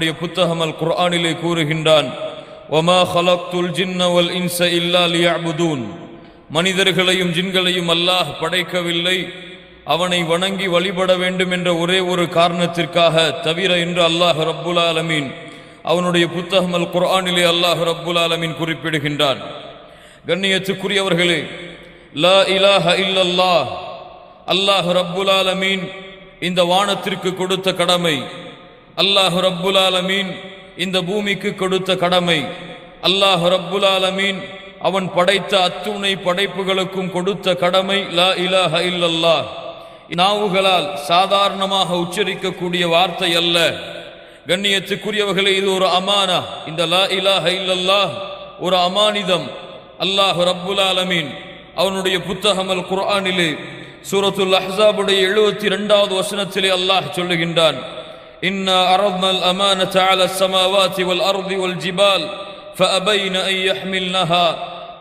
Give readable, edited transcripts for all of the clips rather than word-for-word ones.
அவனுடைய புத்தகம் அல் குர்ஆனிலே கூறுகின்றான், வமா ஹலக்துல் ஜின்ன வல் இன்ஸ இல்லா லியஅ்புதூன், மனிதர்களையும் ஜின்களையும் அல்லாஹ் படைக்கவில்லை அவனை வணங்கி வழிபட வேண்டும் என்ற ஒரே ஒரு காரணத்திற்காக தவிர என்று அல்லாஹ் ரப்புல் ஆலமீன் அவனுடைய புத்தகம் அல் குர்ஆனிலே அல்லாஹ் ரப்புல் ஆலமீன் குறிப்பிடுகின்றான். கண்ணியத்துக்குரியவர்களே, லா இலாஹ இல்லல்லாஹ் அல்லாஹ் ரப்புல் ஆலமீன் இந்த வானத்திற்கு கொடுத்த கடமை, அல்லாஹ் ரப்புல் ஆலமீன் இந்த பூமிக்கு கொடுத்த கடமை, அல்லாஹ் ரப்புல் ஆலமீன் அவன் படைத்த அத்துணை படைப்புகளுக்கும் கொடுத்த கடமை லா இலாஹ இல்லல்லாஹ். நாவுகளால் சாதாரணமாக உச்சரிக்கக்கூடிய வார்த்தை அல்ல. கண்ணியத்துக்குரியவர்களே, இது ஒரு அமானா. இந்த லா இலாஹ இல்லல்லாஹ் ஒரு அமானிதம். அல்லாஹ் ரப்புல் ஆலமீன் அவனுடைய புத்தகம் அல் குர்ஆனிலே சூரத்துல் அஹ்ஸாபுடைய 72வது வசனத்திலே அல்லாஹ் சொல்லுகின்றான், இன்னா அரத்னல் அமானத அலஸ் ஸமாவாதி வல் அர்தி வல் ஜிபால் ஃபஅபைன அன் யஹ்மில்னஹா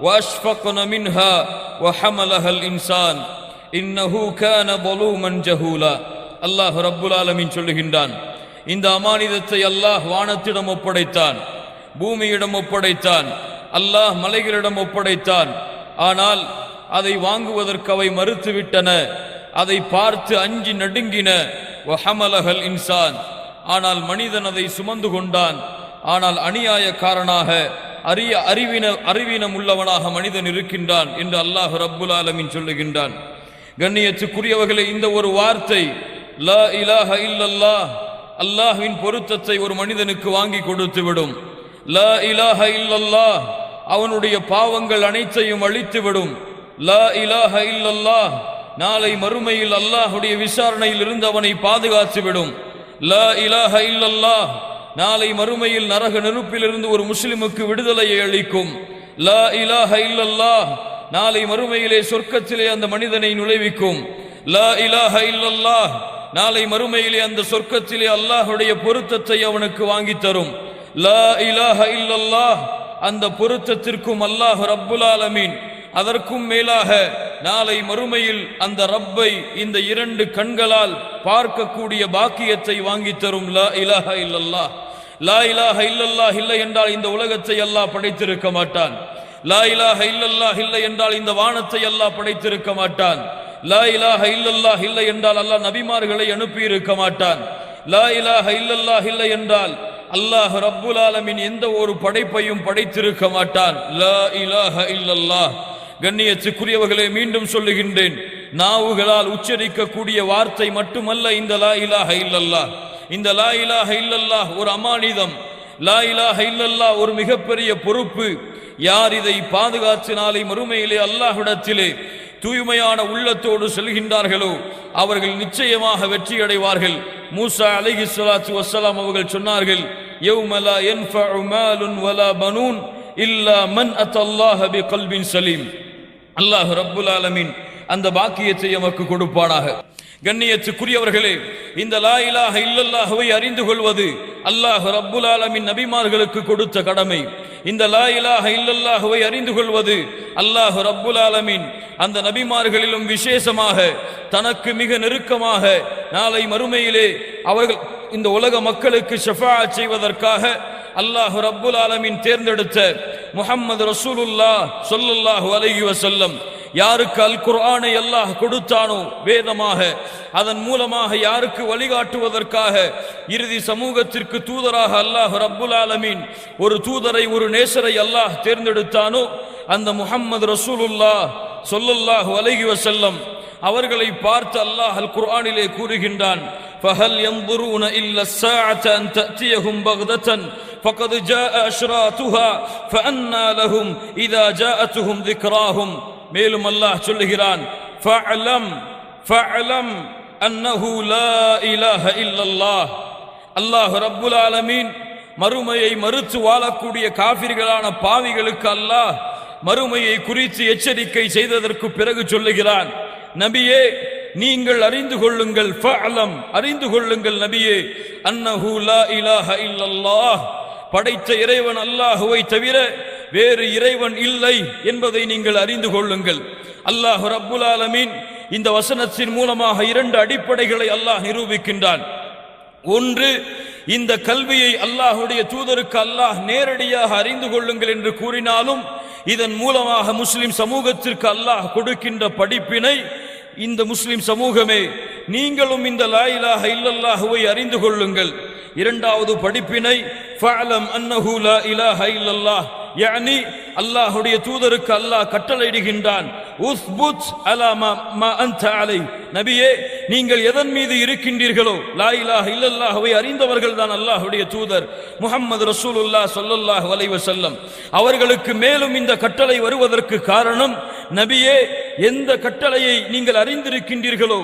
வஅஷ்ஃபக்ன மின்ஹா வஹமலஹல் இன்சான் இன்னஹு கான ظلومًا ஜஹூலா. அல்லாஹ் ரப்புல் ஆலமீன் சொல்லுகின்றான், இந்த அமானிதத்தை அல்லாஹ் வானத்திடம் ஒப்படைத்தான், பூமியிடம் ஒப்படைத்தான், அல்லாஹ் மலைகளிடம் ஒப்படைத்தான். ஆனால் அதை வாங்குவதற்கு அவை மறுத்துவிட்டன, அதை பார்த்து அஞ்சி நடுங்கின. வஹமலஹல் இன்சான், ஆனால் மனிதன் அதை சுமந்து கொண்டான். ஆனால் அநியாயக்காரனாக அறிவீனம் உள்ளவனாக மனிதன் இருக்கின்றான் என்று அல்லாஹ் ரப்புல் ஆலமீன் சொல்லுகின்றான். கண்ணியத்துக்குரியவர்களே, இந்த ஒரு வார்த்தை லா இலாஹ இல்லல்லாஹ் அல்லாஹ்வின் பொருத்தத்தை ஒரு மனிதனுக்கு வாங்கி கொடுத்து விடும். லா இலாஹ இல்லல்லாஹ் அவனுடைய பாவங்கள் அனைத்தையும் அழித்துவிடும். லா இலாஹ இல்லல்லாஹ் நாளை மறுமையில் அல்லாஹுடைய விசாரணையில் இருந்து அவனை பாதுகாத்துவிடும். லா இலாஹ இல்லல்லாஹ் நாளை மறுமையில் நரக நெருப்பிலிருந்து ஒரு முஸ்லிமுக்கு விடுதலையை அளிக்கும். லா இலாஹ இல்லல்லாஹ் நாளை மறுமையிலே சொர்க்கத்திலே அந்த மனிதனை நுழைவிக்கும். லா இலாஹ இல்லல்லாஹ் நாளை மறுமையிலே அந்த சொர்க்கத்திலே அல்லாஹுடைய பொருத்தத்தை அவனுக்கு வாங்கி தரும். லா இலாஹ இல்லல்லாஹ் அந்த பொருத்தத்திற்கும் அல்லாஹ் ரப்புல் ஆலமீன் அதற்கும் மேலாக நாளை மறுமையில் அந்த ரப்பை இந்த 2 கண்களால் பார்க்கக்கூடிய பாக்கியத்தை வாங்கி தரும். லா இலாஹ இல்லல்லாஹ். லா இலாஹ இல்லல்லாஹ் இல்லை என்றால் இந்த உலகத்தை அல்லாஹ் படைத்திருக்க மாட்டான். லா இலாஹ இல்லல்லாஹ் இல்லை என்றால் இந்த வானத்தை அல்லாஹ் படைத்திருக்க மாட்டான். லா இலாஹ இல்லல்லாஹ் இல்லை என்றால் அல்லாஹ் நபிமார்களை அனுப்பி இருக்க மாட்டான். லா இலாஹ இல்லல்லாஹ் இல்லை என்றால் அல்லாஹ் ரப்புல் ஆலமீன் எந்த ஒரு படைப்பையும் படைத்திருக்க மாட்டான். லா இலாஹ இல்லல்லாஹ். கண்ணியத்துக்குரியவர்களே, மீண்டும் சொல்லுகின்றேன், நாவுகளால் உச்சரிக்கக்கூடிய வார்த்தை மட்டுமல்ல இந்த லா இலாஹ இல்லல்லாஹ். இந்த லா இலாஹ இல்லல்லாஹ் ஒரு அமானிதம். லா இலாஹ இல்லல்லாஹ் ஒரு மிகப்பெரிய பொறுப்பு. யார் இதை பாதுகாத்து நாளை மறுமையிலே அல்லாஹ்விடத்திலே தூய்மையான உள்ளத்தோடு செல்கின்றார்களோ அவர்கள் நிச்சயமாக வெற்றி அடைவார்கள். மூசா அலைஹிஸ்ஸலாத்து வஸ்ஸலாம் அவர்கள் சொன்னார்கள், யௌம லா யன்ஃபஉ மாலுன் வலா பனூன் இல்லா மன் அத்தல்லாஹ பிகல்பின் சலீம். அல்லாஹ் ரப்புல் ஆலமீன் அந்த பாக்கியத்தை நமக்கு கொடுப்பானாக. கண்ணியத்துக்குரியவர்களே, இந்த லா இலாஹ இல்லல்லாஹ்வை அறிந்து கொள்வது அல்லாஹ் ரப்புல் ஆலமீன் நபிமார்களுக்கு கொடுத்த கடமை. இந்த லா இலாஹ இல்லல்லாஹ்வை அறிந்து கொள்வது அல்லாஹ் ரப்புல் ஆலமீன் அந்த நபிமார்களிலும் விசேஷமாக தனக்கு மிக நெருக்கமாக நாளை மறுமையிலே அவர்கள் இந்த உலக மக்களுக்கு ஷஃபாஅத் செய்வதற்காக அல்லாஹ் ரப்புல் ஆலமீன் தேர்ந்தெடுத்த முஹம்மது ரசூலுல்லாஹ் ஸல்லல்லாஹு அலைஹி வஸல்லம் யாருக்கு அல் குர்ஆனை அல்லாஹ் கொடுத்தானோ வேதமாக, அதன் மூலமாக யாருக்கு வழிகாட்டுவதற்காக இறுதி சமூகத்திற்கு தூதராக அல்லாஹ் ரப்புல் ஆலமீன் ஒரு தூதரை ஒரு நேசரை அல்லாஹ் தேர்ந்தெடுத்தானோ அந்த முஹம்மது ரசூலுல்லாஹ் ஸல்லல்லாஹு அலைஹி வஸல்லம் அவர்களை பார்த்து அல்லாஹ் அல் குர்ஆனிலே கூறுகின்றான், فهل ينظرون إلا الساعة أن تأتيهم بغتة فقد جاء أشراطها فأنى لهم إذا جاءتهم ذكراهم. மேலும் அல்லாஹ் சொல்லுகிறான், فاعلم أنه لا إله إلا الله. அல்லாஹ் ரப்புல் ஆலமீன் மறுமையை மறுத்து வாழக்கூடிய காஃபிர்களான பாவிகளுக்கு அல்லாஹ் மறுமையை குறித்து எச்சரிக்கை செய்ததற்கு பிறகு சொல்லுகிறான், நபியே நீங்கள் அறிந்து கொள்ளுங்கள், ஃபஅலம் அறிந்து கொள்ளுங்கள் நபியே, அன்னஹு லா இலாஹ இல்லல்லாஹ் படைத்த இறைவன் அல்லாஹுவை தவிர வேறு இறைவன் இல்லை என்பதை நீங்கள் அறிந்து கொள்ளுங்கள். அல்லாஹ் ரப்புல் ஆலமீன் இந்த வசனத்தின் மூலமாக 2 அடிப்படைகளை அல்லாஹ் நிரூபிக்கின்றான். ஒன்று, இந்த கல்வியை அல்லாஹுடைய தூதருக்கு அல்லாஹ் நேரடியாக அறிந்து கொள்ளுங்கள் என்று கூறினாலும் இதன் மூலமாக முஸ்லிம் சமூகத்திற்கு அல்லாஹ் கொடுக்கின்ற படிப்பினை இந்த முஸ்லிம் சமூகமே நீங்களும் இந்த லா இலாஹ இல்லல்லாஹுவை அறிந்து கொள்ளுங்கள். இரண்டாவது படிப்பினை ஃபஅலம் அன்னஹு லா இலாஹ இல்லல்லாஹ், யானி அல்லாஹுடைய தூதருக்கு அல்லாஹ் கட்டளையிடுகின்றான், உஸ்புத் அலா மா அன்த அலை, நபியே நீங்கள் எதன் மீது இருக்கின்றீர்களோ, லா இலாஹ இல்லல்லாஹுவை அறிந்தவர்கள் தான் அல்லாஹுடைய தூதர் முஹம்மது ரசூலுல்லாஹ் ஸல்லல்லாஹு அலைஹி வஸல்லம். அவர்களுக்கு மேலும் இந்த கட்டளை வருவதற்கு காரணம், நபியே எந்த கட்டளையை நீங்கள் அறிந்திருக்கின்றீர்களோ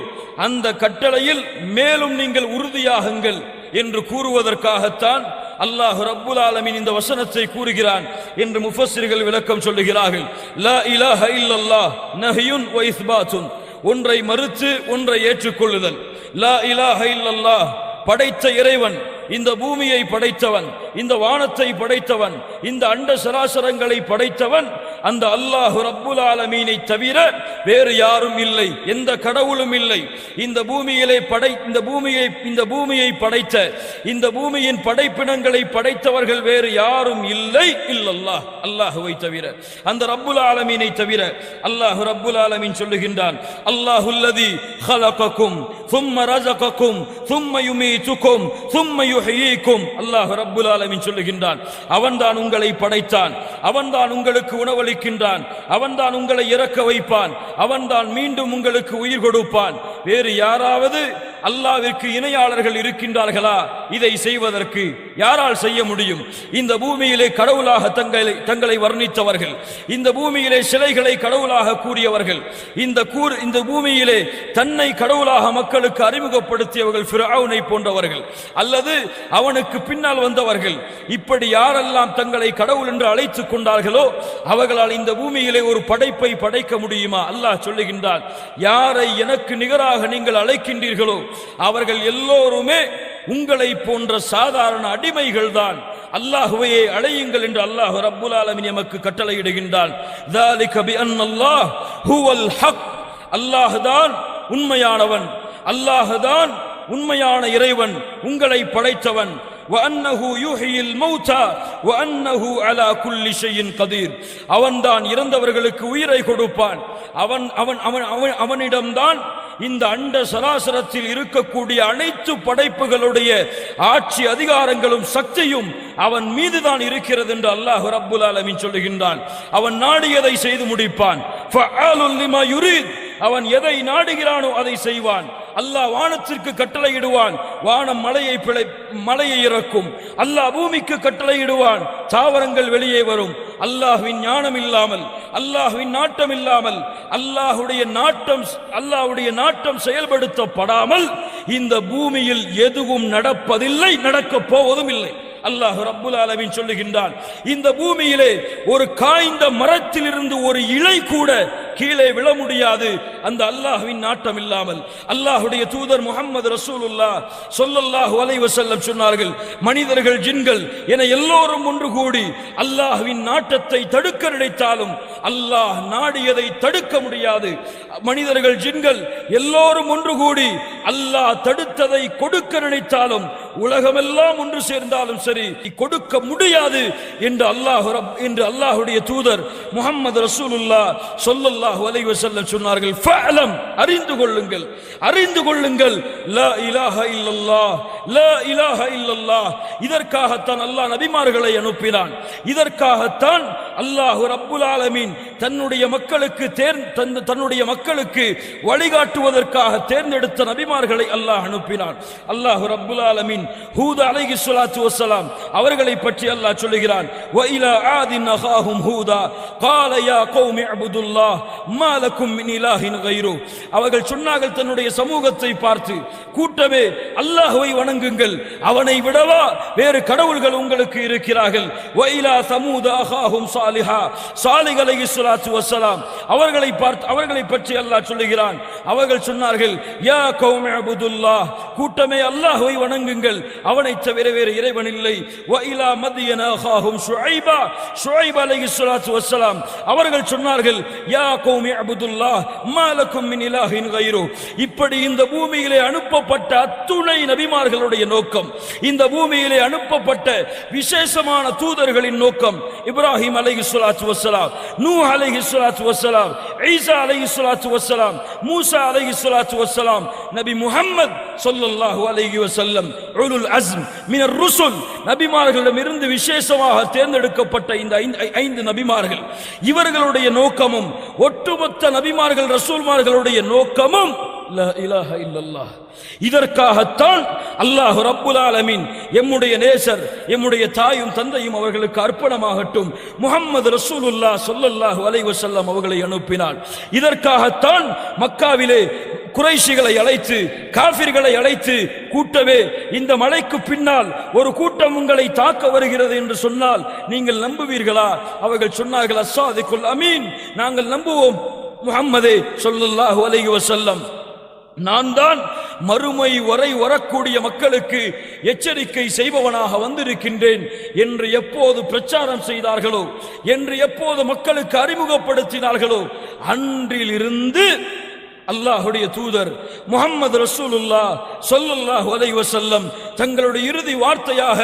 அந்த கட்டளையில் மேலும் நீங்கள் உறுதியாகுங்கள் என்று கூறுவதற்காகத்தான் அல்லாஹ் ரப்புல் ஆலமீன் இந்த வசனத்தை கூறுகிறான் என்று முஃபஸ்ஸிர்கள் விளக்கம் சொல்லுகிறார்கள். லா இலாஹ இல்லல்லாஹ் நஹ்யுன் வ இஸ்பாத்துன், ஒன்றை மறுத்து ஒன்றை ஏற்றுக்கொள்ளுதல். லா இலாஹ இல்லல்லாஹ், படைத்த இறைவன், இந்த பூமியை படைத்தவன், இந்த வானத்தை படைத்தவன், இந்த அண்ட சராசரங்களை படைத்தவன் அந்த அல்லாஹ் ரப்புல் ஆலமீனை தவிர வேறு யாரும் இல்லை, எந்த கடவுளும் இல்லை. இந்த பூமியை படைத்த, இந்த பூமியின் படைப்பினங்களை படைத்தவர்கள் வேறு யாரும் இல்லை இல்லல்லாஹ், அல்லாஹுவை தவிர, அந்த ரப்புல் ஆலமீனை தவிர. அல்லாஹ் ரப்புல் ஆலமீன் சொல்லுகின்றான், அல்லாஹுல்லதி خلقكم ثم رزقكم ثم يميتكم ثم يحييكم. அல்லாஹ் ரப்புல் ஆலமீன் சொல்லுகின்றான், அவன்தான் உங்களை படைத்தான், அவன்தான் உங்களுக்கு உணவளிக்கின்றான், அவன்தான் உங்களை இறக்க வைப்பான், அவன்தான் மீண்டும் உங்களுக்கு உயிர் கொடுப்பான். வேறு யாராவது அல்லாஹ்விற்கு இணையாளர்கள் இருக்கின்றார்களா? இதை செய்வதற்கு யாரால் செய்ய முடியும்? இந்த பூமியிலே கடவுளாக தங்களை வர்ணித்தவர்கள், இந்த பூமியிலே சிலைகளை கடவுளாக கூறியவர்கள், இந்த பூமியிலே தன்னை கடவுளாக மக்களுக்கு அறிமுகப்படுத்தியவர்கள் ஃபிரௌனை போன்றவர்கள் அல்லது அவனுக்கு பின்னால் வந்தவர்கள். இப்படி யாரெல்லாம் தங்களை கடவுள் என்று அழைத்துக் கொண்டார்களோ அவர்களால் இந்த பூமியிலே ஒரு படைப்பை படைக்க முடியுமா? அல்லாஹ் சொல்லுகின்றான், யாரை எனக்கு நிகராக நீங்கள் அழைக்கின்றீர்களோ அவர்கள் எல்லோருமே உங்களை போன்ற சாதாரண அடிமைகள் தான். அல்லாஹ்வையே அழையுங்கள் என்று அல்லாஹ் ரப்புல் ஆலமீன் நமக்கு கட்டளையிடுகின்றான். ذَلِكَ بِأَنَّ اللَّهَ هُوَ الْحَقُّ, அல்லாஹ்தான் உண்மையானவன், அல்லாஹ்தான் உண்மையான இறைவன், உங்களை படைத்தவன். وَأَنَّهُ يُحْيِي الْمَوْتَى وَأَنَّهُ عَلَى كُلِّ شَيْءٍ قَدِيرٌ, அவன்தான் இறந்தவர்களுக்கு உயிரை கொடுப்பான். அவனிடம்தான் இந்த அண்ட சராசரத்தில் இருக்கக்கூடிய அனைத்து படைப்புகளுடைய ஆட்சி அதிகாரங்களும் சக்தியும் அவன் மீதுதான் இருக்கிறது என்று அல்லாஹ் ரப்புல் ஆலமீன் சொல்லுகின்றான். அவன் நாடியதை செய்து முடிப்பான். ஃபஅலுல் லிமா யுரீத், அவன் எதை நாடுகிறானோ அதை செய்வான். அல்லாஹ் வானத்திற்கு கட்டளையிடுவான், வானம் மழையை இறக்கும். அல்லாஹ் பூமிக்கு கட்டளையிடுவான், தாவரங்கள் வெளியே வரும். அல்லாஹ்வின் ஞானம் இல்லாமல், அல்லாஹ்வின் நாட்டம் இல்லாமல், அல்லாஹ்வுடைய நாட்டம் செயல்படுத்தப்படாமல் இந்த பூமியில் எதுவும் நடப்பதில்லை, நடக்கப் போவதும் இல்லை. அல்லாஹ் ரப்புல் ஆலமீன் சொல்லுகின்றான், இந்த பூமியிலே ஒரு காய்ந்த மரத்திலிருந்து ஒரு இலை கூட கீழே விழ முடியாது அந்த அல்லாஹ்வின் நாட்டம் இல்லாமல். அல்லாஹ்வுடைய தூதர் முஹம்மது ரசூலுல்லாஹ் ஸல்லல்லாஹு அலைஹி வஸல்லம் சொன்னார்கள், மனிதர்கள் ஜின்கள் என எல்லோரும் ஒன்று கூடி அல்லாஹ்வின் நாட்டத்தை தடுக்க நினைத்தாலும் அல்லாஹ் நாடியதை தடுக்க முடியாது. மனிதர்கள் ஜின்கள் எல்லோரும் ஒன்று கூடி அல்லாஹ் தடுத்ததை கொடுக்க நினைத்தாலும் உலகமெல்லாம் ஒன்று சேர்ந்தாலும் சரி கொடுக்க முடியாது என்று அல்லாஹ்வுடைய தூதர் முஹம்மது ரசூலுல்லாஹ் ஸல்லல்லாஹு அலைஹி வஸல்லம் சொன்னார்கள். ஃபஅலம், அறிந்து கொள்ளுங்கள், லா இலாஹ இல்லல்லாஹ், லா இலாஹ இல்லல்லாஹ். இதற்காகத்தான் அல்லாஹ் நபிமார்களை அனுப்பினான். இதற்காகத்தான் அல்லாஹ் ரப்புல் ஆலமீன் தன்னுடைய மக்களுக்கு வழிகாட்டுவதற்காக தேர்ந்தெடுத்த நபிமார்களை அல்லாஹ் அனுப்பினான். அல்லாஹ் ரப்புல் ஆலமீன் ஹூத் அலைஹிஸ்ஸலாத்து வஸ்ஸலாம் அவர்களை பற்றி அல்லாஹ் சொல்லுகிறான், வ இலா ஆதின் அகாஹும் ஹூதா قال يا قوم اعبدوا الله ما لكم من اله غيره. அவர்கள் சொன்னார்கள் தன்னுடைய சமூகத்தை பார்த்து, கூட்டமே அல்லாஹ்வை வணங்குங்கள், அவனை விடவா வேறு கடவுள்கள் உங்களுக்கு இருக்கிறார்கள். வ இலா ஸமூத அகாஹும் ஸாலிஹா, ஸாலிஹ் அலைஹிஸ்ஸலாத்து வஸ்ஸலாம் அவர்களை பற்றி அல்லாஹ் சொல்லுகிறான், அவர்கள் சொன்னார்கள், யா கௌமி அபுதுல்லாஹ், கூட்டமே அல்லாஹ்வை வணங்குங்கள், அவனை தவிர வேறு இறைவன் இல்லை. வ இலா மத்யன அஹாஹும் ஷுஐபா, ஷுஐப் அலைஹிஸ்ஸலாத்து வஸ்ஸலாம் அவர்கள் சொன்னார்கள், யா கௌமி அபுதுல்லாஹ் மா லக்கும் மின் இலாஹின் கைரு. இப்படி இந்த பூமியிலே அனுப்பப்பட்ட அத்துணை நபிமார்களுடைய நோக்கம், இந்த பூமியிலே அனுப்பப்பட்ட விசேஷமான தூதர்களின் நோக்கம், இப்ராஹிம் அலைஹிஸ்ஸலாத்து வஸ்ஸலாம், நூஹ் அலைஹிஸ்ஸலாத்து வஸ்ஸலாம், ஈசா அலைஹிஸ்ஸலாத்து வஸ்ஸலாம், மூசா அலைஹிஸ்ஸலாத்து வஸ்ஸலாம், நபி முஹம்மது ஸல்லல்லாஹு அலைஹி வஸல்லம் உலுல் அஸ்ம் மினர் ருசுல், நபிமார்களிடமிருந்து விசேஷமாக தேர்ந்தெடுக்கப்பட்ட இந்த 5 நபிமார்கள், இவர்களுடைய நோக்கமும் ஒட்டுமொத்த நபிமார்கள் ரசூல்மார்களுடைய நோக்கமும் லா இலாஹ இல்லல்லாஹ். இதற்காகத்தான் அல்லாஹ் ரப்புல் ஆலமீன் எம்முடைய நேசர், எம்முடைய தாயும் தந்தையும் அவர்களுக்கு அர்ப்பணமாகட்டும் முஹம்மது ரசூலுல்லாஹ் ஸல்லல்லாஹு அலைஹி வஸல்லம் அவர்களை அனுப்பினார். இதற்காகத்தான் மக்காவிலே குறைஷிகளை அழைத்து, காஃபிர்களை அழைத்து, கூட்டமே இந்த மலைக்கு பின்னால் ஒரு கூட்டம் உங்களை தாக்க வருகிறது என்று சொன்னால் நீங்கள் நம்புவீர்களா? அவர்கள் சொன்னார்கள், அஸ்ஸாதிகுல் அமீன், நாங்கள் நம்புவோம் முஹம்மதே ஸல்லல்லாஹு அலைஹி வஸல்லம், நான் தான் மறுமை வரை வரக்கூடிய மக்களுக்கு எச்சரிக்கை செய்பவனாக வந்திருக்கின்றேன் என்று எப்போது பிரச்சாரம் செய்தார்களோ, என்று எப்போது மக்களுக்கு அறிமுகப்படுத்தினார்களோ, அன்றிலிருந்து அல்லாஹ்வுடைய தூதர் முஹம்மது ரசூலுல்லாஹ் ஸல்லல்லாஹு அலைஹி வஸல்லம் தங்களுடைய இறுதி வார்த்தையாக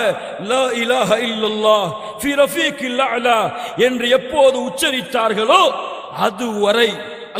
லா இலாஹ இல்லல்லாஹ் ஃபீ ரஃபீக்கில் அலா என்று எப்போது உச்சரித்தார்களோ அதுவரை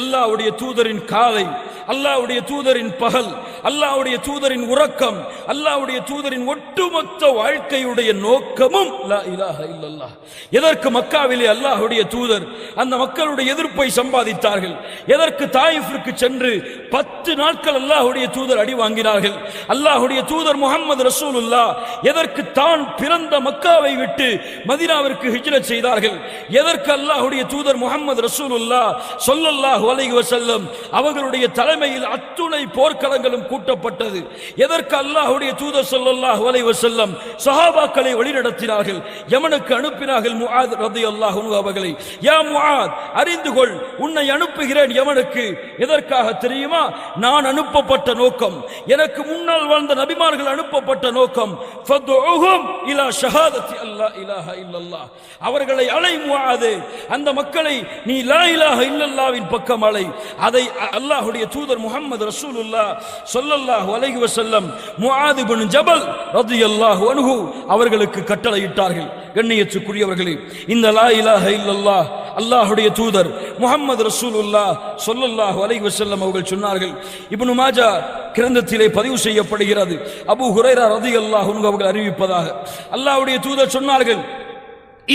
அல்லாஹ்வுடைய தூதரின் காலை, அல்லாஹ்வுடைய தூதரின் பகல், அல்லாஹ்வுடைய தூதரின் உறக்கம், அல்லாஹ்வுடைய தூதரின் ஒட்டுமொத்த வாழ்க்கையுடைய நோக்கமும் லா இலாஹ இல்லல்லாஹ். எதற்கு மக்காவிலே அல்லாஹ்வுடைய தூதர் அந்த மக்களுடைய எதிர்ப்பை சம்பாதித்தார்கள்? எதற்கு தாயிஃபிற்கு சென்று 10 நாட்கள் அல்லாஹ்வுடைய தூதர் அடி வாங்கினார்கள்? அல்லாஹ்வுடைய தூதர் முஹம்மது ரசூலுல்லாஹ் எதற்கு தான் பிறந்த மக்காவை விட்டு மதீனாவிற்கு ஹிஜ்ரத் செய்தார்கள்? எதற்கு அல்லாஹ்வுடைய தூதர் முஹம்மது ரசூலுல்லாஹ் ஸல்லல்லாஹு அலைஹி வஸல்லம் அவர்களுடைய தலைமையில் அத்துணை போர்க்களங்களும் கூட்டப்பட்டது? எதற்கு அல்லாஹ்வுடைய தூதர் ஸல்லல்லாஹு அலைஹி வஸல்லம் சஹாபாக்களை வழிநடத்தினார்கள்? யமனுக்கு அனுப்பினார்கள் முஆத் ரலியல்லாஹு அன்ஹு அவர்களை. யா முஆத், அறிந்து கொள், உன்னை அனுப்புகிறேன் யமனுக்கு. எதற்காக தெரியுமா? நான் அனுப்பப்பட்ட நோக்கம், எனக்கு முன்னால் வாழ்ந்த நபிமார்கள் அனுப்பப்பட்ட நோக்கம், ஃபதுஉஹும் இலா ஷஹாதத்தி அல்லா இலாஹ இல்லல்லாஹ், அவர்களை அலை முஆதே, அந்த மக்களை நீ லா இலாஹ இல்லல்லாஹ்வின் பக்கம் அலை. அதை அல்லாஹ்வுடைய தூதர் முஹம்மது ரசூலுல்லாஹ் ஸல்லல்லாஹு அலைஹி வஸல்லம் முஆத் இப்னு ஜபல் ரலியல்லாஹு அன்ஹு அவர்களுக்கு கட்டளையிட்டார்கள். கண்ணியத்துக்குரியவர்களே, இந்த லா இலாஹ இல்லல்லாஹ் அல்லாஹ்வுடைய தூதர் முஹம்மது ரசூலுல்லாஹ் ஸல்லல்லாஹு அலைஹி வஸல்லம் அவர்கள் சொன்னார்கள். இப்னு மாஜா கிரந்தத்திலே பதிவு செய்யப்படுகிறது. அபூ ஹுரைரா ரலியல்லாஹு அன்ஹு அவர்கள் அறிவிப்பதாக, அல்லாஹ்வுடைய தூதர் சொன்னார்கள்,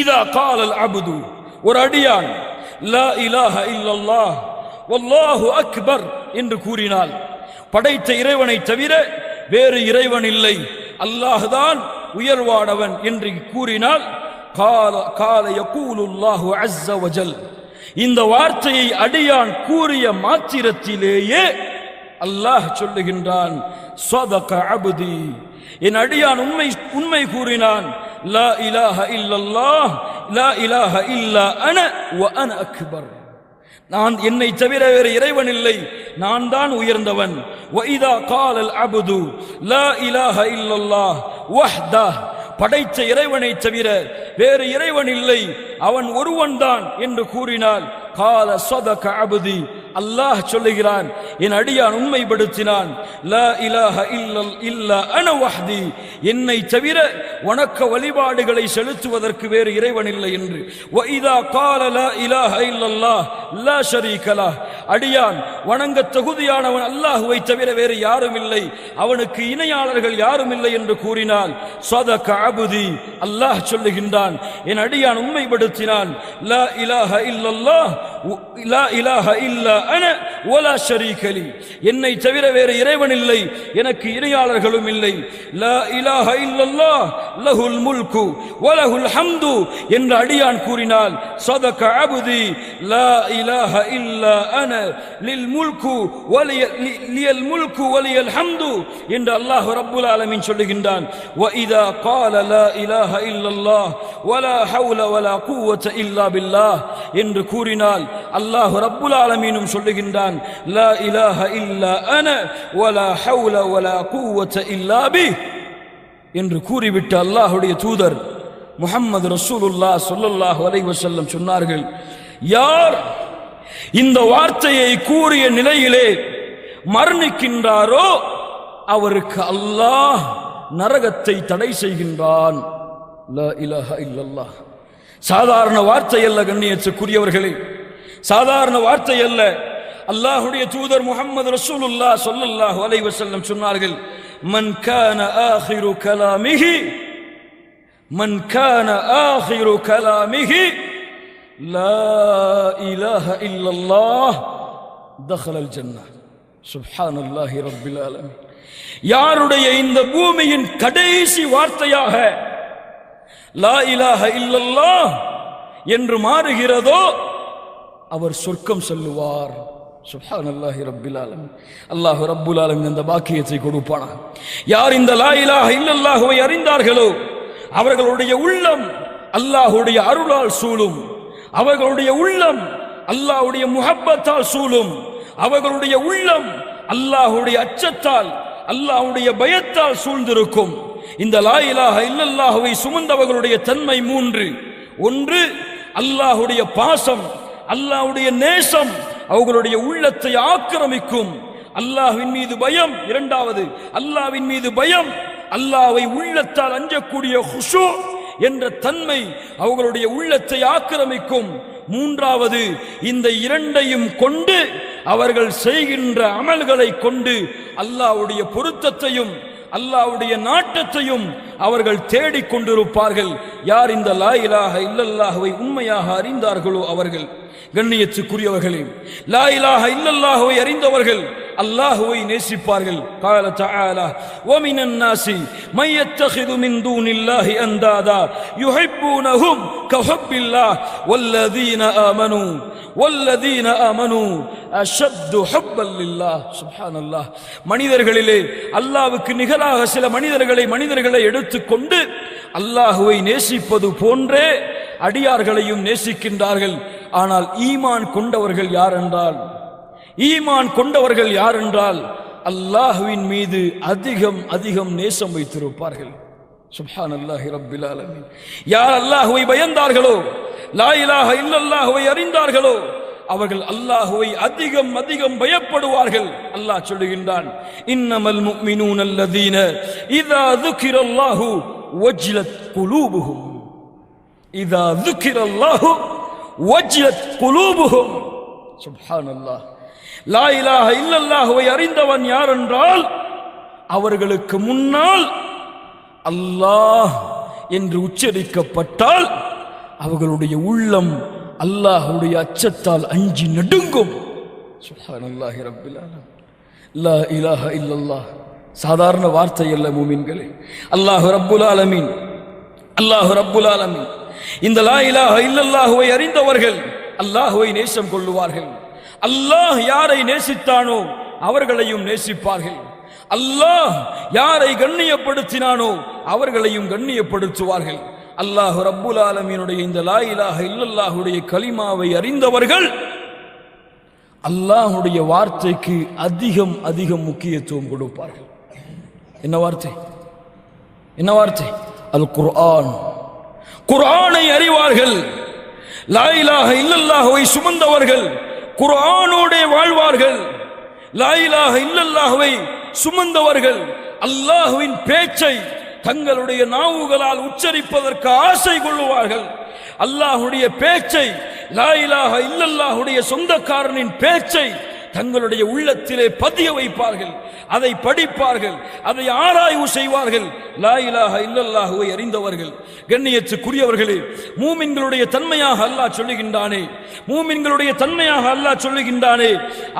இதா காலல் அப்து, ஒரு அடியான் லா இலாஹ இல்லல்லாஹ் வல்லாஹு அக்பர் என்று கூறினால், படைத்த இறைவனை தவிர வேறு இறைவன் இல்லை, அல்லாஹ்தான் உயர்வானவன் என்று கூறினால், கால யகூலுல்லாஹு அஸ்ஸ வஜல், இந்த வார்த்தையை அடியான் கூறிய மாத்திரத்திலேயே அல்லாஹ் சொல்லுகின்றான், ஸதக அப்தி, என் அடியான் உண்மை கூறினான், லா இலாஹ இல்லல்லாஹ் லா இலாஹ இல்லா அன வ அன அக்பர், நான் என்னை தவிர வேறு இறைவன் இல்லை, நான் தான் உயர்ந்தவன். வ இதா காலல் அப்து லா இலாஹ இல்லல்லாஹ் வஹ்தஹ், படைத்த இறைவனை தவிர வேறு இறைவன் இல்லை, அவன் ஒருவன் தான் என்று கூறினால், கால ஸதக அப்தி, அல்லாஹ் சொல்லுகிறான், என் அடியான் உண்மைப்படுத்தினான், லா இலாஹ இல்லா அன வஹ்தி, என்னை தவிர வணக்க வழிபாடுகளை செலுத்துவதற்கு வேறு இறைவன் இல்லை என்று. வ இதா கால லா இலாஹ இல்லல்லாஹ் லா ஷரீக லஹ், அடியான் வணங்க தகுதியானவன் அல்லாஹ்வை தவிர வேறு யாரும் இல்லை, அவனுக்கு இணையாளர்கள் யாரும் இல்லை என்று கூறினால், ஸதக அப்தி, அல்லாஹ் சொல்லுகின்றான், என் அடியான் உண்மைப்படுத்தினான், லா இலாஹ இல்லல்லாஹ் லா இலாஹ இல்லா அன வலா ஷரீக லி, என்னை தவிர வேறு இறைவன் இல்லை, எனக்கு இணையாளர்களும் இல்லை. லா இலாஹ இல்லல்லாஹ் லஹுல் முல்கு வலஹுல் ஹம்து என்று அடியான் கூறினால், ஸதக அப்தி லா இலாஹ இல்லா அன லில் முல்கு லியல் முல்கு வலியல் ஹம்து என்று அல்லாஹ் ரப்புல் ஆலமீன் சொல்லுகின்றான். வ இதா கால லா இலாஹ இல்லல்லாஹ் வலா ஹவுல வலா குவத இல்லா பில்லாஹ், என்று கூறினால் அல்லாஹ் ரப்புல் ஆலமீனும் சொல்லுகின்றான் லா இலாஹ இல்லா அன வலா ஹவுல வலா குவத இல்லா பி என்று கூறிவிட்டு அல்லாஹ்வுடைய தூதர் முஹம்மது ரசூலுல்லாஹ் ஸல்லல்லாஹு அலைஹி வஸல்லம் சொன்னார்கள், யார் இந்த வார்த்தையை கூறிய நிலையிலே மரணிக்கின்றாரோ அவருக்கு அல்லாஹ் நரகத்தை தடை செய்கின்றான். லா இலாஹ இல்லல்லாஹ். சாதாரண வார்த்தை அல்ல கண்ணியத்துக்குரியவர்களே, சாதாரண வார்த்தை அல்ல. அல்லாஹ்வுடைய தூதர் முஹம்மது ரசூலுல்லாஹ் ஸல்லல்லாஹு அலைஹி வஸல்லம் சொன்னார்கள், மன் கான ஆகிரு கலாமிஹி மன் கான ஆகிரு கலாமிஹி லா இலாஹ இல்லல்லாஹ் தഖலல் ஜன்னah. சுப்ஹானல்லாஹி ரப்பில் ஆலமீன். யாருடைய இந்த பூமியின் கடைசி வார்த்தையாக லா இலாஹ இல்லல்லாஹ் என்று மாறுகிறதோ அவர் சொர்க்கம் செல்லுவார். சுப்ஹானல்லாஹி ரப்பில் ஆலமீன். அல்லாஹ் ரப்புல் ஆலமீன் அந்த பாக்கியத்தை கொடுப்பானாக. யார் இந்த லா இலாஹ இல்லல்லாஹ்வை அறிந்தார்களோ அவர்களுடைய உள்ளம் அல்லாஹ்வுடைய அருளால் சூழும், அவர்களுடைய உள்ளம் அல்லாஹ்வுடைய முஹப்பத்தால் சூழும், அவர்களுடைய உள்ளம் அல்லாஹ்வுடைய அச்சத்தால் அல்லாஹ்வுடைய பயத்தால் சூழ்ந்திருக்கும். இந்த லா இலாஹ இல்லல்லாஹ்வை சுமந்தவர்களுடைய தன்மை மூன்று. ஒன்று, அல்லாஹ்வுடைய பாசம், அல்லாஹ்வுடைய நேசம் அவர்களுடைய உள்ளத்தை ஆக்கிரமிக்கும். அல்லாஹ்வின் மீது பயம். இரண்டாவது, அல்லாஹ்வின் மீது பயம், அல்லாஹ்வை உள்ளத்தால் அஞ்சக்கூடிய குஷூ என்ற தன்மை அவர்களுடைய உள்ளத்தை ஆக்கிரமிக்கும். மூன்றாவது, இந்த இரண்டையும் கொண்டு அவர்கள் செய்கின்ற அமல்களை கொண்டு அல்லாஹ்வுடைய பொருத்தத்தையும் அல்லாஹ்வுடைய நாட்டத்தையும் அவர்கள் தேடிக் கொண்டிருப்பார்கள். யார் இந்த லா இலாஹ இல்லல்லாஹ்வை உண்மையாக அறிந்தார்களோ அவர்கள். கண்ணியத்துக்குரியவர்களே, லா இலாஹ இல்லல்லாஹ்வை அறிந்தவர்கள் அல்லாஹ்வை நேசிப்பார்கள். قال تعالى ومن الناس من يتخذ من دون الله اندادا يحبونهم كحب الله والذين آمنوا أشد حبا لله. சுப்ஹானல்லாஹ். மனிதர்களிலே அல்லாஹ்வுக்கு நிகராக சில மனிதர்களை எடுத்துக்கொண்டு அல்லாஹ்வை நேசிப்பது போன்றே அடியார்களையும் நேசிக்கின்றார்கள். ஆனால் ஈமான் கொண்டவர்கள் யார் என்றால் அல்லாஹ்வின் மீது அதிகம் நேசம் வைத்திருப்பார்கள். சுப்ஹானல்லாஹி ரப்பில் ஆலமீன். யார் அல்லாஹ்வை பயந்தார்களோ, லா இலாஹ இல்லல்லாஹ்வை அறிந்தார்களோ அவர்கள் அல்லாஹ்வை அதிகம் பயப்படுவார்கள். அல்லாஹ் சொல்லுகின்றான், இன்னமல் முஃமினூன அல்லதீன இதா ذுகிரல்லாஹு வஜ்லத் குலூபுஹும் இதா ذுகிரல்லாஹு வஜ்லத் குலூபுஹும். சுப்ஹானல்லாஹ். லா இலாஹ இல்லல்லாஹ்வை அறிந்தவன் யார் என்றால் அவர்களுக்கு முன்னால் அல்லாஹ் என்று உச்சரிக்கப்பட்டால் அவர்களுடைய உள்ளம் அல்லாஹ்வுடைய அச்சத்தால் அஞ்சி நடுங்கும். சுப்ஹானல்லாஹி ரப்பில் ஆலமீன். லா இலாஹ இல்லல்லாஹ் சாதாரண வார்த்தை அல்ல மூமின்களே. அல்லாஹ் ரப்புல் ஆலமீன் இந்த லா இலாஹ இல்லல்லாஹ்வை அறிந்தவர்கள் அல்லாஹ்வை நேசம் கொள்ளுவார்கள். அல்லாஹ் யாரை நேசித்தானோ அவர்களையும் நேசிப்பார்கள். அல்லாஹ் யாரை கண்ணியப்படுத்தினானோ அவர்களையும் கண்ணியப்படுத்துவார்கள். அல்லாஹ் ரப்புல் ஆலமீனுடைய இந்த லா இலாஹ இல்லல்லாஹுடைய கலிமாவை அறிந்தவர்கள் அல்லாஹ்வுடைய வார்த்தைக்கு அதிகம் முக்கியத்துவம் கொடுப்பார்கள். என்ன வார்த்தை? அல் குர்ஆன். குர்ஆனை அறிவார்கள். லா இலாஹ இல்லல்லாஹுவை சுமந்தவர்கள் குர்ஆனோட வாழ்வார்கள். லா இலாஹ இல்லல்லாஹுவை சுமந்தவர்கள் அல்லாஹ்வின் பேச்சை தங்களுடைய நாவுகளால் உச்சரிப்பதற்கு ஆசை கொள்ளுவார்கள். அல்லாஹ்வுடைய பேச்சை, லா இலாஹ இல்லல்லாஹுடைய சொந்தக்காரனின் பேச்சை தங்களுடைய உள்ளத்திலே பதிய வைப்பார்கள். அதை படிப்பார்கள், அதை ஆராய்வு செய்வார்கள். லா இலாஹ இல்லல்லாஹுவை அறிந்தவர்கள். கண்ணியத்துக்குரியவர்களே, மூமின்களுடைய தன்மையாக அல்லாஹ் சொல்லுகின்றானே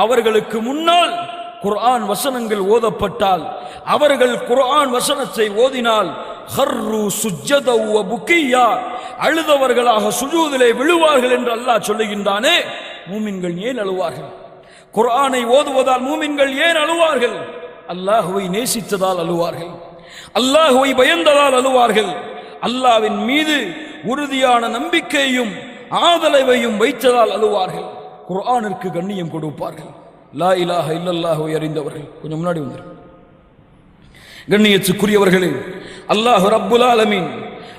அவர்களுக்கு முன்னால் குர்ஆன் வசனங்கள் ஓதப்பட்டால், அவர்கள் குர்ஆன் வசனத்தை ஓதினால் ஹர்ரு சுஜ்ஜத வ புகியா, அழுதவர்களாக சுஜூதிலே விழுவார்கள் என்று அல்லாஹ் சொல்லுகின்றானே. மூமின்கள் ஏன் அழுவார்கள்? குர்ஆனை ஓதுவதால் மூமின்கள் ஏன் அழுவார்கள்? அல்லாஹ்வை நேசித்ததால் அழுவார்கள், அல்லாஹ்வை பயந்ததால் அழுவார்கள். அல்லாஹ்வின் மீது உறுதியான நம்பிக்கையும் ஆதரவையும் வைத்ததால் அழுவார்கள். குர்ஆனிற்கு கண்ணியம் கொடுப்பார்கள். லா இலாஹ இல்லல்லாஹுவை அறிந்தவர்கள் கொஞ்சம் முன்னாடி வந்துரு. கண்ணியத்துக்குரியவர்களே, அல்லாஹ் ரப்புல் ஆலமீன்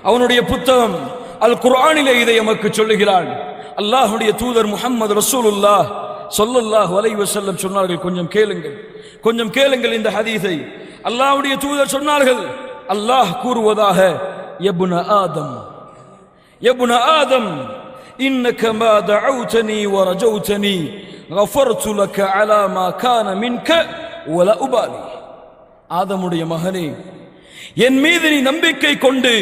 அவனுடைய புத்தகம் அல் குர்ஆனிலே இதை நமக்கு சொல்லுகிறான். அல்லாஹ்வுடைய தூதர் முஹம்மது ரசூலுல்லாஹ் ஸல்லல்லாஹு அலைஹி வஸல்லம் சொன்னார்கள், கொஞ்சம் கேளுங்கள் இந்த ஹதீஸை. அல்லாஹ்வுடைய தூதர் சொன்னார்கள், அல்லாஹ் கூறுவதாக, யப்ன ஆதம் இன்னக மா தஅவுதனி வ ரஜௌதனி கஃபர்து லக அலா மா கான மின்க வலா உபாலி. ஆதமுடைய மகனே, என் மீது நீ நம்பிக்கை கொண்டு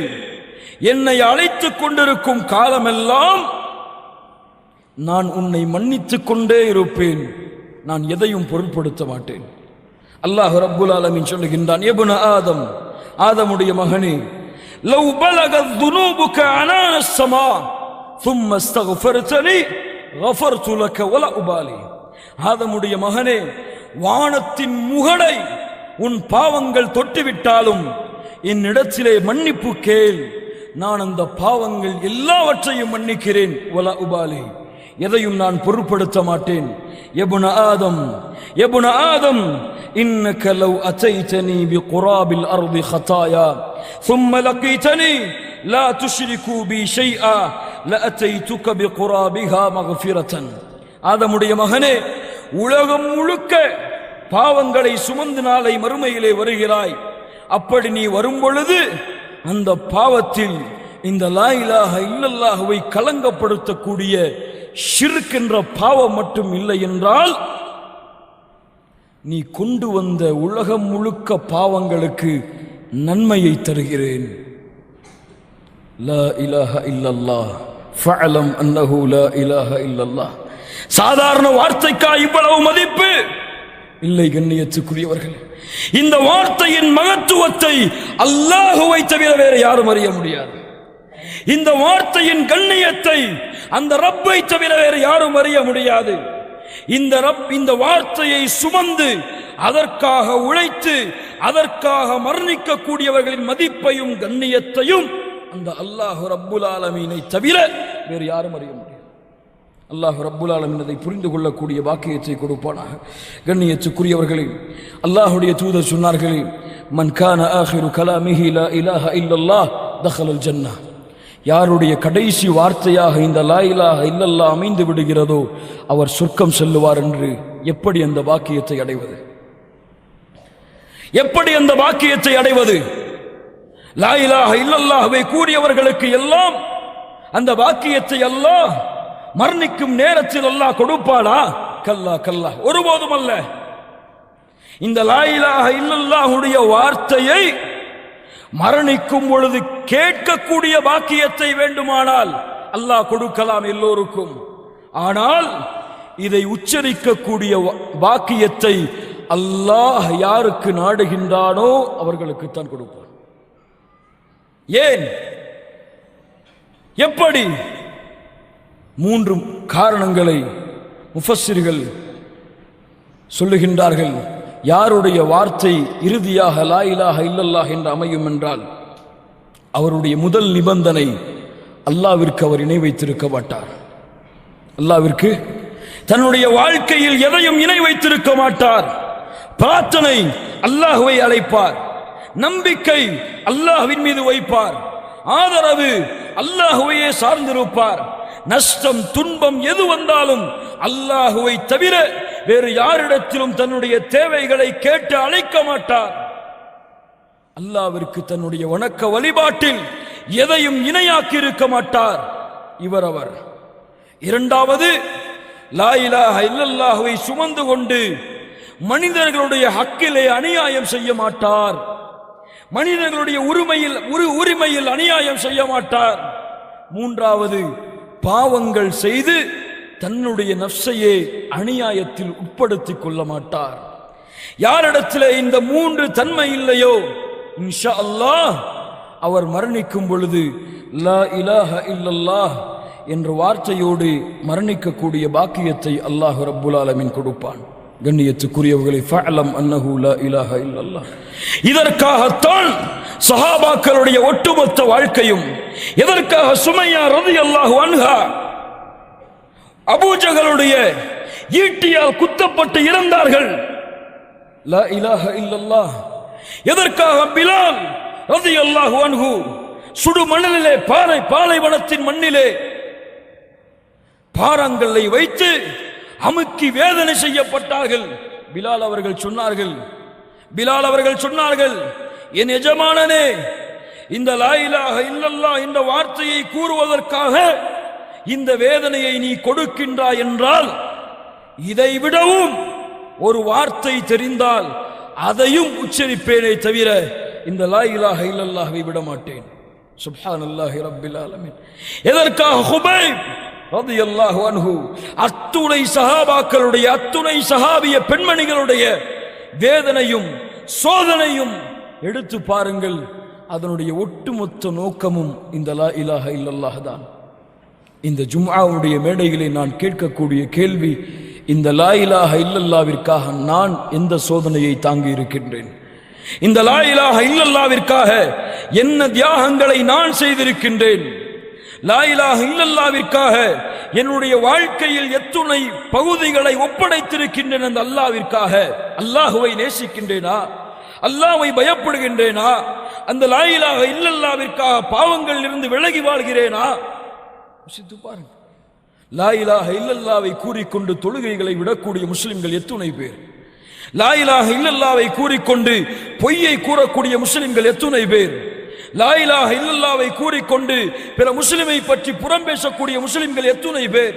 என்னை அழைத்துக் கொண்டிருக்கும் காலமெல்லாம் நான் உன்னை மன்னித்துக் கொண்டே இருப்பேன், நான் எதையும் பொருட்படுத்த மாட்டேன். அல்லாஹ் ரப்புல் ஆலமீன் சொல்லுகின்றான், யப்ன ஆதம், ஆதமுடைய மகனே, லவ் பலகத் துனூபுக அனான ஸமா ثم استغفرتني غفرت لك ولا உபாலி. ஆதமுடைய மகனே, வானத்தின் முகடை உன் பாவங்கள் தொட்டுவிட்டாலும் என்னிடத்திலே மன்னிப்பு கேள், நான் அந்த பாவங்கள் எல்லாவற்றையும் மன்னிக்கிறேன். வலா உபாலி, எதையும் நான் பொருட்படுத்த மாட்டேன். யப்ன ஆதம் இன்னக லவ் அதைதனி பிகுராபில் அர்தி خطايا ثم لقيتني لا تشركو بي شيئا لأتيتك بقرابها مغفرة. ஆதமுடைய மகனே, உலகம் முழுக்க பாவங்களை சுமந்து நாளை மறுமையிலே வருகிறாய். அப்படி நீ வரும் பொழுது அந்த பாவத்தில் இந்த லா இலாஹ இல்லல்லாஹுவை கலங்கப்படுத்தக்கூடிய ஷிர்க் என்ற பாவம் மட்டும் இல்லை என்றால், நீ கொண்டு வந்த உலகம் முழுக்க பாவங்களுக்கு நன்மையை தருகிறேன். லா இலாஹ இல்லல்லாஹ் ஃபஅலம் அன்னஹு லா இலாஹ இல்லல்லாஹ். சாதாரண வார்த்தைக்கா இவ்வளவு மதிப்பு இல்லை கண்ணியத்துக்குரியவர்கள். இந்த வார்த்தையின் மகத்துவத்தை அல்லாஹுவை தவிர வேற யாரும் அறிய முடியாது. இந்த வார்த்தையின் கண்ணியத்தை அந்த ரப்பை தவிர வேற யாரும் அறிய முடியாது. இந்த ரப் இந்த வார்த்தையை சுமந்து அதற்காக உழைத்து அதற்காக மரணிக்கக்கூடியவர்களின் மதிப்பையும் கண்ணியத்தையும் அந்த அல்லாஹ் ரப்புல் ஆலமீனை தவிர வேறு யாரும் அறிய முடியாது. அல்லாஹ் ரப்புல் ஆலமீன் அதை புரிந்து கொள்ளக்கூடிய பாக்கியத்தை கொடுப்பானாக. கண்ணியத்துக்குரியவர்களே, அல்லாஹ்வுடைய தூதர் சொன்னார்களே, மன் கான ஆகிரு கலாமிஹி லா இலாஹ இல்லல்லாஹ் தஹலல் ஜன்னah. யாருடைய கடைசி வார்த்தையாக இந்த லா இலாஹ இல்லல்லாஹ் அமைந்து விடுகிறதோ அவர் சொர்க்கம் செல்லுவார் என்று. எப்படி அந்த பாக்கியத்தை அடைவது? எப்படி அந்த பாக்கியத்தை அடைவது? லா இலாஹ இல்லல்லாஹ்வை கூறியவர்களுக்கு எல்லாம் அந்த பாக்கியத்தை அல்லாஹ் மரணிக்கும் நேரத்தில் அல்லாஹ் கொடுப்பாளா? கல்லா கல்லா, ஒருபோதும் அல்ல. இந்த லா இலாஹ இல்லல்லாஹுடைய வார்த்தையை மரணிக்கும் பொழுது கேட்கக்கூடிய பாக்கியத்தை வேண்டுமானால் அல்லாஹ் கொடுக்கலாம் எல்லோருக்கும். ஆனால் இதை உச்சரிக்கக்கூடிய பாக்கியத்தை அல்லாஹ் யாருக்கு நாடுகின்றானோ அவர்களுக்குத்தான் கொடுப்பான். ஏன்? எப்படி? 3 காரணங்களை முஃபஸ்ஸிர்கள் சொல்லுகின்றார்கள். யாருடைய வார்த்தை இறுதியாக லா இலாஹ இல்லல்லாஹ் என்று அமையும் என்றால் அவருடைய முதல் நிபந்தனை, அல்லாஹ்விற்கு அவர் இணை வைத்திருக்க மாட்டார். அல்லாஹ்விற்கு தன்னுடைய வாழ்க்கையில் எதையும் இணை வைத்திருக்க மாட்டார். பிரார்த்தனை அல்லாஹ்வை அழைப்பார், நம்பிக்கை அல்லாஹ்வின் மீது வைப்பார், ஆதரவு அல்லாஹ்வையே சார்ந்திருப்பார். நஷ்டம் துன்பம் எது வந்தாலும் அல்லாஹ்வை தவிர வேறு யாரிடத்திலும் தன்னுடைய தேவைகளை கேட்டு அழைக்க மாட்டார். அல்லாஹ்விற்கு தன்னுடைய வணக்க வழிபாட்டில் எதையும் இணையாக்கி இருக்க மாட்டார். அவர். இரண்டாவது, லா இலாஹ இல்லல்லாஹுவை சுமந்து கொண்டு மனிதர்களுடைய ஹக்கிலே அநியாயம் செய்ய மாட்டார். மனிதர்களுடைய உரிமையில் அநியாயம் செய்ய மாட்டார். மூன்றாவது, பாவங்கள் செய்து தன்னுடைய நஃப்ஸையே அநியாயத்தில் உட்படுத்திக் கொள்ள மாட்டார். யாரிடத்திலே இந்த 3 தன்மை இல்லையோ இன்ஷா அல்லாஹ் அவர் மரணிக்கும் பொழுது லா இலாஹ இல்லல்லாஹ் என்ற வார்த்தையோடு மரணிக்கக்கூடிய பாக்கியத்தை அல்லாஹ் ரப்புல் ஆலமீன் கொடுப்பான். கண்ணியத்துக்குரியவர்களை ஃபஅலம் அன்னஹு லா இலாஹ இல்லல்லாஹ். இதற்காகத்தான் சஹாபாக்களுடைய ஒட்டுமொத்த வாழ்க்கையும், எதற்காக சுமையா ரலியல்லாஹு அன்ஹா அபூஜகளுடைய ஈட்டியால் குத்தப்பட்டு இறந்தார்கள். லா இலாஹ இல்லல்லாஹ். எதற்காக? பிலால் ரலியல்லாஹு அன்ஹு சுடு மணலிலே, பாலைவனத்தின் மண்ணிலே பாறாங்கல்லை வைத்து அமுக்கி வேதனை செய்யப்பட்டார்கள். பிலால் அவர்கள் சொன்னார்கள், என் எஜமானனே, இந்த லா இலாஹ இல்லல்லாஹ் என்ற வார்த்தையை கூறுவதற்காக இந்த வேதனையை நீ கொடுக்கின்றாய் என்றால், இதை விடவும் ஒரு வார்த்தை தெரிந்தால் அதையும் உச்சரிப்பேனே தவிர இந்த லா இலாஹ இல்லல்லாஹ்வை விட மாட்டேன். சுப்ஹானல்லாஹி ரப்பில் ஆலமீன். எதற்காக? ஹுபைப் ரலியல்லாஹு அன்ஹு அத்துணை சஹாபாக்களுடைய, அத்துணை சஹாபிய பெண்மணிகளுடைய வேதனையும் சோதனையும் எடுத்து பாருங்கள். அதனுடைய ஒட்டுமொத்த நோக்கமும் இந்த லா இலாஹ இல்லல்லாஹ் தான். இந்த ஜும்ஆவுடைய மேடையிலே நான் கேட்கக்கூடிய கேள்வி, இந்த லா இலாஹ இல்லல்லாஹ்விற்காக நான் எந்த சோதனையை தாங்கி இருக்கின்றேன்? இந்த லா இலாஹ இல்லல்லாஹ்விற்காக என்ன தியாகங்களை நான் செய்திருக்கின்றேன்? லா இலாஹ இல்லல்லாஹ்விற்காக என்னுடைய வாழ்க்கையில் எத்துணை பகுதிகளை ஒப்படைத்திருக்கின்றேன். அந்த அல்லாஹ்விற்காக அல்லாஹுவை நேசிக்கின்றேனா? அல்லாஹ்வை பயப்படுகின்றேனா? அந்த லா இலாஹ இல்லல்லாஹ்விற்காக பாவங்களில் இருந்து விலகி வாழ்கிறேனா? யோசித்து பாருங்க. லா இலாஹ இல்லல்லாஹ்வை கூறிக்கொண்டு தொழுகைகளை விடக்கூடிய முஸ்லிம்கள் எத்துணை பேர்? லா இலாஹ இல்லல்லாஹ்வை கூறிக்கொண்டு பொய்யை கூறக்கூடிய முஸ்லிம்கள் எத்துணை பேர்? லா இலாஹ இல்லல்லாஹ்வை கூறிக்கொண்டு பிற முஸ்லிமை பற்றி புறம் பேசக்கூடிய முஸ்லிம்கள் எத்துணை பேர்?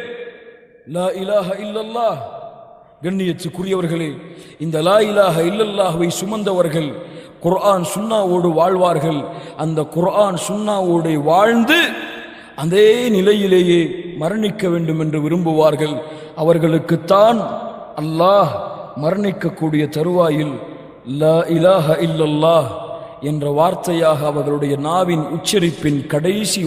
லா இலாஹ இல்லல்லாஹ். கண்ணியத்துக்குரியவர்களே, இந்த லா இலாஹ இல்லல்லாஹ்வை சுமந்தவர்கள் குர்ஆன் சுன்னாவோடு வாழ்வார்கள். அந்த குர்ஆன் சுன்னாவோடு வாழ்ந்து அதே நிலையிலேயே மரணிக்க வேண்டும் என்று விரும்புவார்கள். அவர்களுக்குத்தான் அல்லாஹ் மரணிக்கக்கூடிய தருவாயில் லா இலாஹ இல்லல்லாஹ் என்ற வார்த்தையாக அவர்களுடைய நாவின் உச்சரிப்பின் கடைசி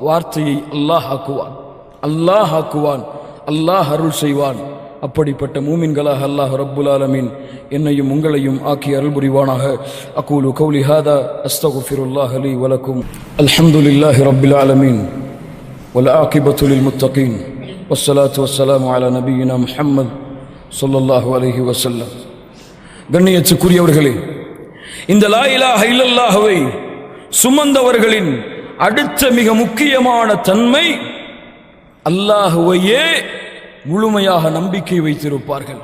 வார்த்தையை அல்லாஹ் ஆக்குவான். அல்லாஹ் அருள் செய்வான். அப்படிப்பட்ட மூமின்களாக அல்லாஹ் ரப்புல் ஆலமீன் என்னையும் உங்களையும் ஆக்கி அருள் புரிவானாக. அகூலு கௌலி ஹாதா அஸ்தக்ஃபிருல்லாஹ லீ வ லக்கும். அல்ஹம்துலில்லாஹி ரப்பில் ஆலமீன் வல் ஆகிபத்து லில் முத்தகீன் வஸ்ஸலாத்து வஸ்ஸலாமு அலா நபியினா முஹம்மத் ஸல்லல்லாஹு அலைஹி வஸல்லம். கண்ணியத்துக்குரியவர்களே, இந்த லா இலாஹ இல்லல்லாஹ்வை சுமந்தவர்களின் அடுத்த மிக முக்கியமான தன்மை, அல்லாஹ்வையே முழுமையாக நம்பிக்கை வைத்திருப்பார்கள்.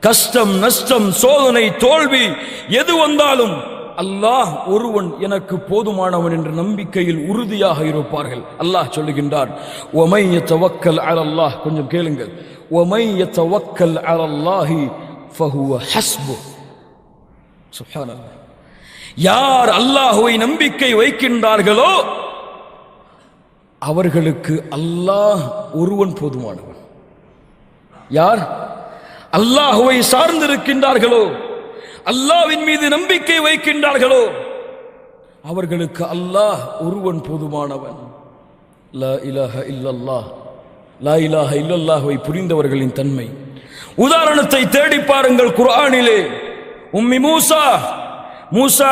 கஷ்டம், நஷ்டம், சோதனை, தோல்வி எது வந்தாலும் அல்லாஹ் ஒருவன் எனக்கு போதுமானவன் என்ற நம்பிக்கையில் உறுதியாக இருப்பார்கள். அல்லாஹ் சொல்லுகின்றான், வமை யதவக்கல் அலல்லாஹ். கொஞ்சம் கேளுங்கள். வமை யதவக்கல் அலல்லாஹி ஃபஹுவ ஹஸ்பு. சுப்ஹானல்லாஹ். யார் அல்லாஹ்வை நம்பிக்கை வைக்கின்றார்களோ அவர்களுக்கு அல்லாஹ் ஒருவன் போதுமானவன். யார் அல்லாஹ்வை சார்ந்திருக்கின்றார்களோ, அல்லாஹ்வின் மீது நம்பிக்கை வைக்கின்றார்களோ அவர்களுக்கு அல்லாஹ் ஒருவன் போதுமானவன். லா இலாஹ இல்லல்லாஹ். லா இலாஹ இல்லல்லாஹ்வை புரிந்தவர்களின் தன்மை. உதாரணத்தை தேடி பாருங்கள் குர்ஆனிலே. உம்மி மூசா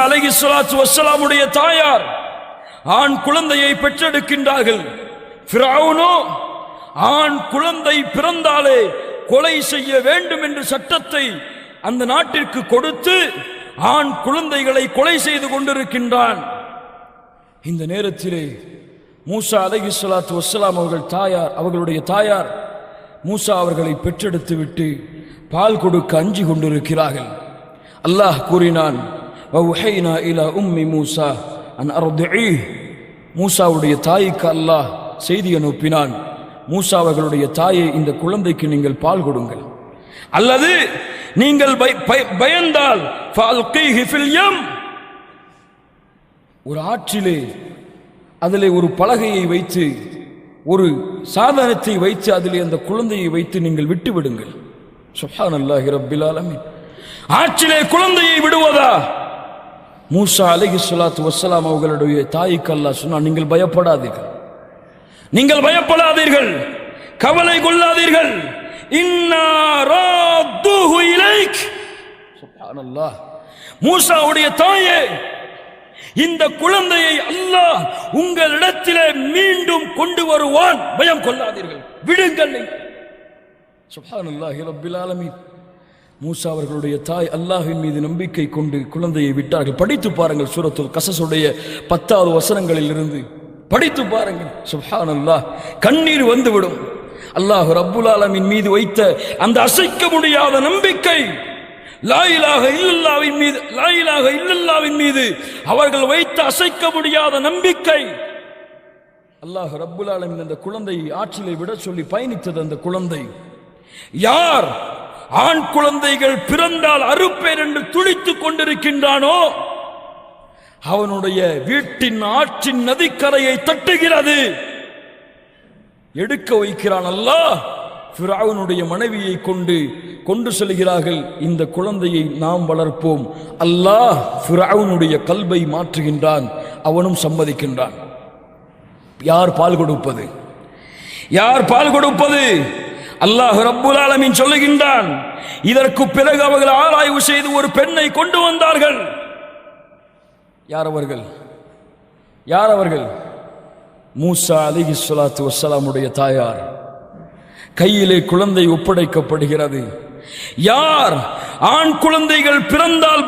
அலைஹிஸ்ஸலாத்து வஸ்ஸலாமுடைய தாயார் ஆண் குழந்தையை பெற்றெடுக்கின்றார்கள். ஃபிரௌனோ ஆண் குழந்தை பிறந்தாலே கொலை செய்ய வேண்டும் என்ற சட்டத்தை அந்த நாட்டிற்கு கொடுத்து ஆண் குழந்தைகளை கொலை செய்து கொண்டிருக்கின்றான். இந்த நேரத்திலே மூசா அலைஹிஸ்ஸலாத்து வஸ்ஸலாம் அவர்களுடைய தாயார் மூசா அவர்களை பெற்றெடுத்து விட்டு பால் கொடுக்க அஞ்சி கொண்டிருக்கிறார்கள். அல்லாஹ் கூறினான், வஹைனா இலா உம்மி மூசா அன் அர்திஈஹ். மூசாவுடைய தாய்க்கு அல்லாஹ் செய்தி அனுப்பினான், மூசா அவர்களுடைய தாயை, இந்த குழந்தைக்கு நீங்கள் பால் கொடுங்கள், அல்லது நீங்கள் பயந்தால் ஃபஅல்கீஹி ஃபில் யம். ஒரு ஆற்றிலே அதிலே ஒரு பலகையை வைத்து, ஒரு சாதனத்தை வைத்து அதிலே அந்த குழந்தையை வைத்து நீங்கள் விட்டு விடுங்கள். சுப்ஹானல்லாஹி ரப்பில் ஆலமீன். ஆற்றிலே குழந்தையை விடுவதா? மூசா அலைஹிஸ்ஸலாத்து வஸ்ஸலாம் அவர்களுடைய தாய்க்கு அல்லாஹ் சொன்னான், நீங்கள் பயப்படாதீர்கள், நீங்கள் பயப்படாதீர்கள், கவலை கொள்ளாதீர்கள். இன்னா ராத்துஹு இலைக். சுப்ஹானல்லாஹ். மூசாவுடைய தாயே, இந்த குழந்தையை அல்லாஹ் உங்களிடத்திலே மீண்டும் கொண்டு வருவான், பயம் கொள்ளாதீர்கள், விடுங்கள். சுப்ஹானல்லாஹி ரப்பில் ஆலமீன். மூசா அவர்களுடைய தாய் அல்லாஹ்வின் மீது நம்பிக்கை கொண்டு குழந்தையை விட்டார்கள். படித்து பாருங்கள், சூரத்துல் கஸஸுடைய 10வது வசனங்களில் இருந்து படித்து பாருங்கள். சுப்ஹானல்லாஹ், கண்ணீர் வந்துவிடும். அல்லாஹ் ரப்புல் ஆலமீன் மீது வைத்த அந்த அசைக்க முடியாத நம்பிக்கை, லா இலாஹ இல்லல்லாஹ்வின் மீது, லா இலாஹ இல்லல்லாஹ்வின் மீது அவர்கள் வைத்த அசைக்க முடியாத நம்பிக்கை. அல்லாஹ் ரப்புல் ஆலமீன் அந்த குழந்தையை ஆற்றிலே விட சொல்லி பயணித்தது. அந்த குழந்தை யார் ஆண் குழந்தைகள் பிறந்தால் அறுப்பேர் என்று துடித்துக் கொண்டிருக்கின்றானோ அவனுடைய வீட்டின் ஆற்றின் நதிக்கரையை தட்டுகிறது, எடுக்க வைக்கிறான் அல்லாஹ். ஃபிரௌனுடைய மனைவியை கொண்டு செல்கிறார்கள். இந்த குழந்தையை நாம் வளர்ப்போம். அல்லாஹ் ஃபிரௌனுடைய கல்பை மாற்றுகின்றான், அவனும் சம்மதிக்கின்றான். யார் பால் கொடுப்பது? யார் பால் கொடுப்பது? அல்லாஹ் ரப்புல் ஆலமீன் சொல்லுகின்றான். இதற்கு பிறகு அவர்கள் ஆராய்வு செய்து ஒரு பெண்ணை கொண்டு வந்தார்கள். யார் அவர்கள்? யார் அவர்கள்? மூசா அலைஹிஸ்ஸலாத்து வஸ்ஸலாமுடைய தாயார். கையிலே குழந்தை ஒப்படைக்கப்படுகிறது. யார் ஆண் குழந்தைகள் பிறந்தால்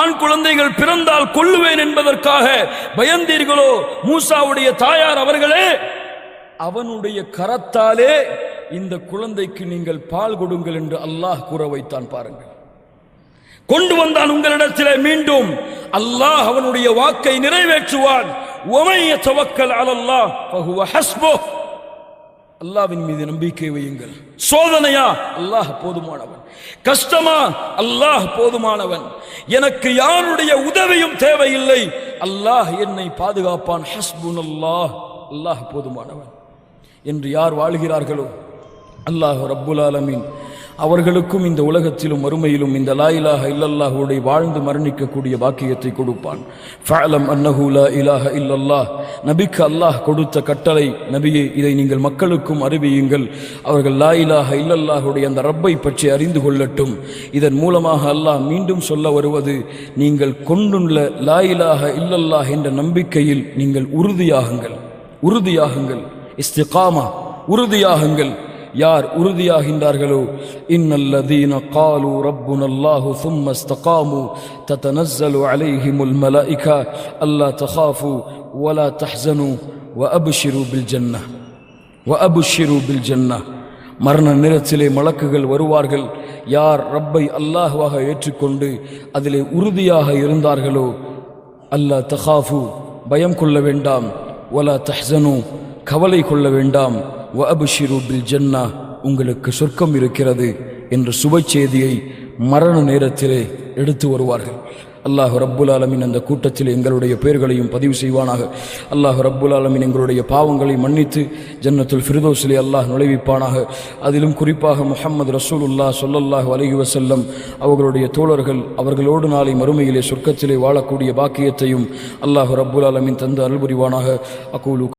ஆண் குழந்தைகள் பிறந்தால் கொல்லுவேன் என்பதற்காக பயந்தீர்களோ மூசாவுடைய தாயார் அவர்களே, அவனுடைய கரத்தாலே இந்த குழந்தைக்கு நீங்கள் பால் கொடுங்கள் என்று அல்லாஹ் கூற வைத்தான். பாருங்கள், கொண்டு வந்தான் உங்களிடத்திலே. மீண்டும் அல்லாஹ் அவனுடைய வாக்கை நிறைவேற்றுவான். வமன் யதவக்கல் அலல்லாஹ் ஃபஹுவ ஹஸ்புஹ். அல்லாஹ்வின் மீது நம்பிக்கை வையுங்கள். சோதனையா? அல்லாஹ் போதுமானவன். கஷ்டமா? அல்லாஹ் போதுமானவன். எனக்கு யாருடைய உதவியும் தேவையில்லை, அல்லாஹ் என்னை பாதுகாப்பான். ஹஸ்புனல்லாஹ், அல்லாஹ் போதுமானவன் என்று யார் வாழ்கிறார்களோ அல்லாஹ் ரப்புல் ஆலமீன் அவர்களுக்கும் இந்த உலகத்திலும் மறுமையிலும் இந்த லா இலாஹ இல்லல்லாஹுடைய வாழ்ந்து மரணிக்கக்கூடிய பாக்கியத்தை கொடுப்பான். ஃபஅலம் அன்னஹு லா இலாஹ இல்லல்லாஹ், நபிக்கு அல்லாஹ் கொடுத்த கட்டளை. நபியே, இதை நீங்கள் மக்களுக்கும் அறிவியுங்கள். அவர்கள் லா இலாஹ இல்லல்லாஹுடைய அந்த ரப்பை பற்றி அறிந்து கொள்ளட்டும். இதன் மூலமாக அல்லாஹ் மீண்டும் சொல்ல வருவது, நீங்கள் கொண்டுள்ள லா இலாஹ இல்லல்லாஹ் என்ற நம்பிக்கையில் நீங்கள் உறுதியாகுங்கள். இஸ்திகாமா, உறுதியாகுங்கள். யார் உறுதியாகின்றார்களோ, இன்னல்லதீன காலு ரப்புனல்லாஹு சும்ம இஸ்தகாமு ததனஸ்ஸலு அலைஹிமுல் மலாயிகா அல்லா தகாஃபு வலா தஹ்ஸனு வஅப்ஷிரு பில் ஜன்னah. மரண நேரத்திலே மலக்குகள் வருவார்கள். யார் ரப்பை அல்லாஹ்வாக ஏற்றுக்கொண்டு அதிலே உறுதியாக இருந்தார்களோ, அல்லா தகாஃபு, பயம் கொள்ள வேண்டாம், வலா தஹ்ஸனு, கவலை கொள்ள வேண்டாம், வஅப்ஷிரு பில் ஜன்னah, உங்களுக்கு சொர்க்கம் இருக்கிறது என்ற சுப செய்தியை மரண நேரத்திலே எடுத்து வருவார்கள். அல்லாஹ் ரப்புல் ஆலமீன் அந்த கூட்டத்தில் எங்களுடைய பெயர்களையும் பதிவு செய்வானாக. அல்லாஹ் ரப்புல் ஆலமீன் எங்களுடைய பாவங்களை மன்னித்து ஜன்னத்துல் ஃபிர்தௌஸிலே அல்லாஹ் நுழைவிப்பானாக. அதிலும் குறிப்பாக முஹம்மது ரசூலுல்லாஹ் ஸல்லல்லாஹு அலைஹி வஸல்லம் அவர்களுடைய தோழர்கள், அவர்களோடு நாளை மறுமையிலே சொர்க்கத்திலே வாழக்கூடிய பாக்கியத்தையும் அல்லாஹ் ரப்புல் ஆலமீன் தந்து அருள் புரிவானாக. அகூலு